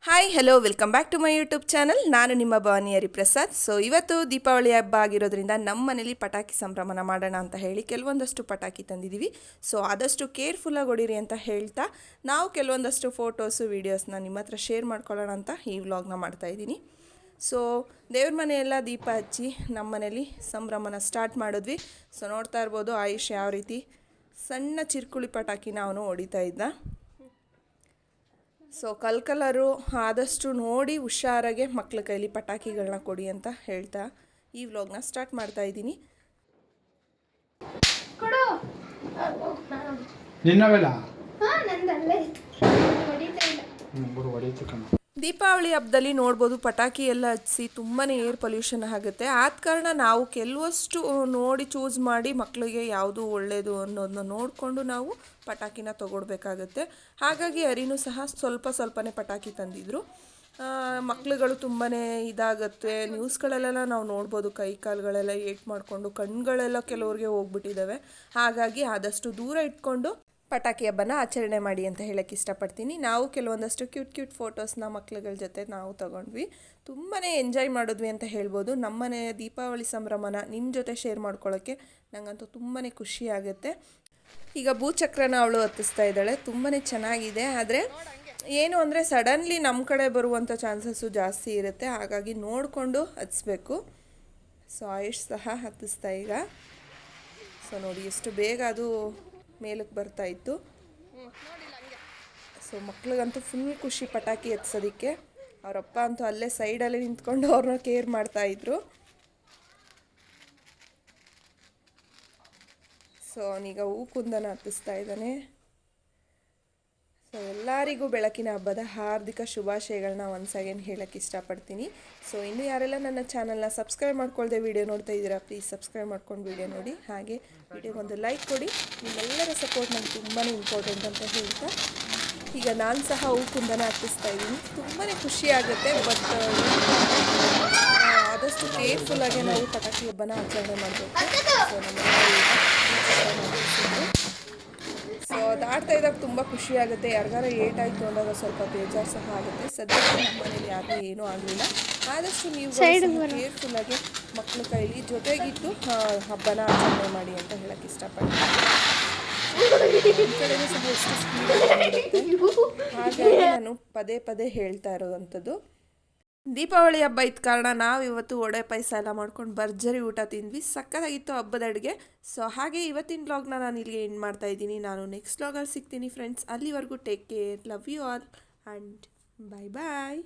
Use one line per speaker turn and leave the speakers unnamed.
Hi hello welcome back to my YouTube channel. ನಾನು ನಿಮ್ಮ Bhavani Hariprasad. So ಇವತ್ತು ದೀಪಾವಳಿ ಹಬ್ಬ ಆಗಿರೋದ್ರಿಂದ ನಮ್ಮ ಮನೇಲಿ ಪಟಾಕಿ ಸಂಭ್ರಮನ ಮಾಡೋಣ ಅಂತ ಹೇಳಿ ಕೆಲವೊಂದಷ್ಟು ಪಟಾಕಿ ತಂದಿದ್ದೀವಿ. ಸೊ ಆದಷ್ಟು ಕೇರ್ಫುಲ್ಲಾಗಿ ಹೊಡೀರಿ ಅಂತ ಹೇಳ್ತಾ ನಾವು ಕೆಲವೊಂದಷ್ಟು ಫೋಟೋಸು ವೀಡಿಯೋಸ್ನ ನಿಮ್ಮ ಹತ್ರ ಶೇರ್ ಮಾಡ್ಕೊಳ್ಳೋಣ ಅಂತ ಈ ವ್ಲಾಗ್ನ ಮಾಡ್ತಾಯಿದ್ದೀನಿ. ಸೊ ದೇವ್ರ ಮನೆಯೆಲ್ಲ ದೀಪ ಹಚ್ಚಿ ನಮ್ಮ ಮನೇಲಿ ಸಂಭ್ರಮನ ಸ್ಟಾರ್ಟ್ ಮಾಡಿದ್ವಿ. ಸೊ ನೋಡ್ತಾ ಇರ್ಬೋದು ಆಯುಷ್ ಯಾವ ರೀತಿ ಸಣ್ಣ ಚಿರ್ಕುಳಿ ಪಟಾಕಿನ ಅವನು ಹೊಡಿತಾ ಇದ್ದ. ಸೊ ಕಲರು ಆದಷ್ಟು ನೋಡಿ ಹುಷಾರಾಗೆ ಮಕ್ಳ ಕೈಲಿ ಪಟಾಕಿಗಳನ್ನ ಕೊಡಿ ಅಂತ ಹೇಳ್ತಾ ಈ ವ್ಲಾಗ್ನ ಸ್ಟಾರ್ಟ್ ಮಾಡ್ತಾ ಇದ್ದೀನಿ. ದೀಪಾವಳಿ ಹಬ್ಬದಲ್ಲಿ ನೋಡ್ಬೋದು ಪಟಾಕಿ ಎಲ್ಲ ಹಚ್ಚಿಸಿ ತುಂಬಾ ಏರ್ ಪೊಲ್ಯೂಷನ್ ಆಗುತ್ತೆ. ಆದ ಕಾರಣ ನಾವು ಕೆಲವಷ್ಟು ನೋಡಿ ಚೂಸ್ ಮಾಡಿ ಮಕ್ಕಳಿಗೆ ಯಾವುದು ಒಳ್ಳೆಯದು ಅನ್ನೋದನ್ನ ನೋಡಿಕೊಂಡು ನಾವು ಪಟಾಕಿನ ತೊಗೊಳ್ಬೇಕಾಗತ್ತೆ. ಹಾಗಾಗಿ ಅರಿನೂ ಸಹ ಸ್ವಲ್ಪನೇ ಪಟಾಕಿ ತಂದಿದ್ರು. ಮಕ್ಳುಗಳು ತುಂಬಾ ಇದಾಗುತ್ತೆ. ನ್ಯೂಸ್ಗಳಲ್ಲೆಲ್ಲ ನಾವು ನೋಡ್ಬೋದು ಕೈ ಕಾಲುಗಳೆಲ್ಲ ಏಟ್ ಮಾಡಿಕೊಂಡು ಕಣ್ಗಳೆಲ್ಲ ಕೆಲವ್ರಿಗೆ ಹೋಗ್ಬಿಟ್ಟಿದ್ದಾವೆ. ಹಾಗಾಗಿ ಆದಷ್ಟು ದೂರ ಇಟ್ಕೊಂಡು ಪಟಾಕಿ ಹಬ್ಬನ ಆಚರಣೆ ಮಾಡಿ ಅಂತ ಹೇಳೋಕ್ಕೆ ಇಷ್ಟಪಡ್ತೀನಿ. ನಾವು ಕೆಲವೊಂದಷ್ಟು ಕ್ಯೂಟ್ ಫೋಟೋಸ್ನ ಮಕ್ಳುಗಳ ಜೊತೆ ನಾವು ತೊಗೊಂಡ್ವಿ. ತುಂಬಾ ಎಂಜಾಯ್ ಮಾಡಿದ್ವಿ ಅಂತ ಹೇಳ್ಬೋದು. ನಮ್ಮನೆ ದೀಪಾವಳಿ ಸಂಭ್ರಮನ ನಿಮ್ಮ ಜೊತೆ ಶೇರ್ ಮಾಡ್ಕೊಳ್ಳೋಕ್ಕೆ ನನಗಂತೂ ತುಂಬಾ ಖುಷಿ ಆಗುತ್ತೆ. ಈಗ ಭೂಚಕ್ರನ ಅವಳು ಹತ್ತಿಸ್ತಾ ಇದ್ದಾಳೆ. ತುಂಬಾ ಚೆನ್ನಾಗಿದೆ. ಆದರೆ ಏನು ಅಂದರೆ ಸಡನ್ಲಿ ನಮ್ಮ ಕಡೆ ಬರುವಂಥ ಚಾನ್ಸಸ್ಸು ಜಾಸ್ತಿ ಇರುತ್ತೆ. ಹಾಗಾಗಿ ನೋಡಿಕೊಂಡು ಹತ್ತಿಸ್ಬೇಕು. ಸೊ ಆಯುಷ್ ಸಹ ಹತ್ತಿಸ್ತಾ ಈಗ. ಸೊ ನೋಡಿ ಎಷ್ಟು ಬೇಗ ಅದು ಮೇಲಕ್ಕೆ ಬರ್ತಾಯಿತ್ತು. ಸೊ ಮಕ್ಳಿಗಂತೂ ಫುಲ್ ಖುಷಿ ಪಟಾಕಿ ಹತ್ಸೋದಕ್ಕೆ. ಅವರಪ್ಪ ಅಂತೂ ಅಲ್ಲೇ ಸೈಡಲ್ಲಿ ನಿಂತ್ಕೊಂಡು ಅವ್ರನ್ನ ಕೇರ್ ಮಾಡ್ತಾಯಿದ್ರು. ಸೊ ಅವನೀಗ ಕುಂದನ ಹತ್ತಿಸ್ತಾ ಇದ್ದಾನೆ. ಸೊ ಎಲ್ಲರಿಗೂ ಬೆಳಕಿನ ಹಬ್ಬದ ಹಾರ್ದಿಕ ಶುಭಾಶಯಗಳನ್ನ ಒನ್ಸ್ ಅಗೇನ್ ಹೇಳೋಕ್ಕೆ ಇಷ್ಟಪಡ್ತೀನಿ. ಸೊ ಇನ್ನೂ ಯಾರೆಲ್ಲ ನನ್ನ ಚಾನಲ್ನ ಸಬ್ಸ್ಕ್ರೈಬ್ ಮಾಡ್ಕೊಳ್ದೆ ವೀಡಿಯೋ ನೋಡ್ತಾ ಇದ್ದೀರಾ, ಪ್ಲೀಸ್ ಸಬ್ಸ್ಕ್ರೈಬ್ ಮಾಡ್ಕೊಂಡು ವೀಡಿಯೋ ನೋಡಿ. ಹಾಗೆ ವಿಡಿಯೋಗೊಂದು ಲೈಕ್ ಕೊಡಿ. ನಿಮ್ಮೆಲ್ಲರ ಸಪೋರ್ಟ್ ನನಗೆ ತುಂಬಾ ಇಂಪಾರ್ಟೆಂಟ್ ಅಂತ ಹೇಳ್ತಾ ಈಗ ನಾನು ಸಹ ಕುಂದನ ಹತ್ತಿಸ್ತಾ ಇದ್ದೀನಿ. ತುಂಬಾ ಖುಷಿ ಆಗುತ್ತೆ. ಬಟ್ ಆದಷ್ಟು ಕೇರ್ಫುಲ್ಲಾಗೆ ನಾವು ಪಟಾಕಿ ಹಬ್ಬನ ಆಚರಣೆ ಮಾಡಬೇಕು. ಸೊ ಸೊ ಅದಾಡ್ತಾ ಇದ್ದಾಗ ತುಂಬ ಖುಷಿ ಆಗುತ್ತೆ. ಯಾರಿಗಾರ ಏಟಾಯಿತು ಅಂದಾಗ ಸ್ವಲ್ಪ ಬೇಜಾರು ಸಹ ಆಗುತ್ತೆ. ಸದ್ಯಕ್ಕೆ ನಮ್ಮ ಮನೇಲಿ ಯಾರಿಗೂ ಏನೂ ಆಗಲಿಲ್ಲ. ಆದಷ್ಟು ನೀವು ಕೇರ್ಫುಲ್ಲಾಗಿ ಮಕ್ಕಳ ಕೈಲಿ ಜೊತೆಗಿಟ್ಟು ಹಬ್ಬನ ಆಚರಣೆ ಮಾಡಿ ಅಂತ ಹೇಳೋಕ್ಕೆ ಇಷ್ಟಪಡ್ತೀನಿ. ನಮ್ಮ ಕಡೆಯೂ ಸಹ ಎಷ್ಟು ಸ್ಪೀಡಾಗಿ ಹಾಗಾಗಿ ನಾನು ಪದೇ ಹೇಳ್ತಾ ಇರೋವಂಥದ್ದು. ದೀಪಾವಳಿ ಹಬ್ಬ ಇದ್ದ ಕಾರಣ ನಾವು ಇವತ್ತು ವಡೆ ಪಾಯಸ ಎಲ್ಲ ಮಾಡ್ಕೊಂಡು ಭರ್ಜರಿ ಊಟ ತಿಂದ್ವಿ. ಸಕ್ಕತ್ತಾಗಿತ್ತು ಹಬ್ಬದ ಅಡುಗೆ. ಸೊ ಹಾಗೆ ಇವತ್ತಿನ ವ್ಲಾಗ್ನ ನಾನು ಇಲ್ಲಿಗೆ ಎಂಡ್ ಮಾಡ್ತಾ ಇದ್ದೀನಿ. ನಾನು ನೆಕ್ಸ್ಟ್ ವ್ಲಾಗಲ್ಲಿ ಸಿಗ್ತೀನಿ ಫ್ರೆಂಡ್ಸ್. ಅಲ್ಲಿವರೆಗೂ take care, love you all and bye.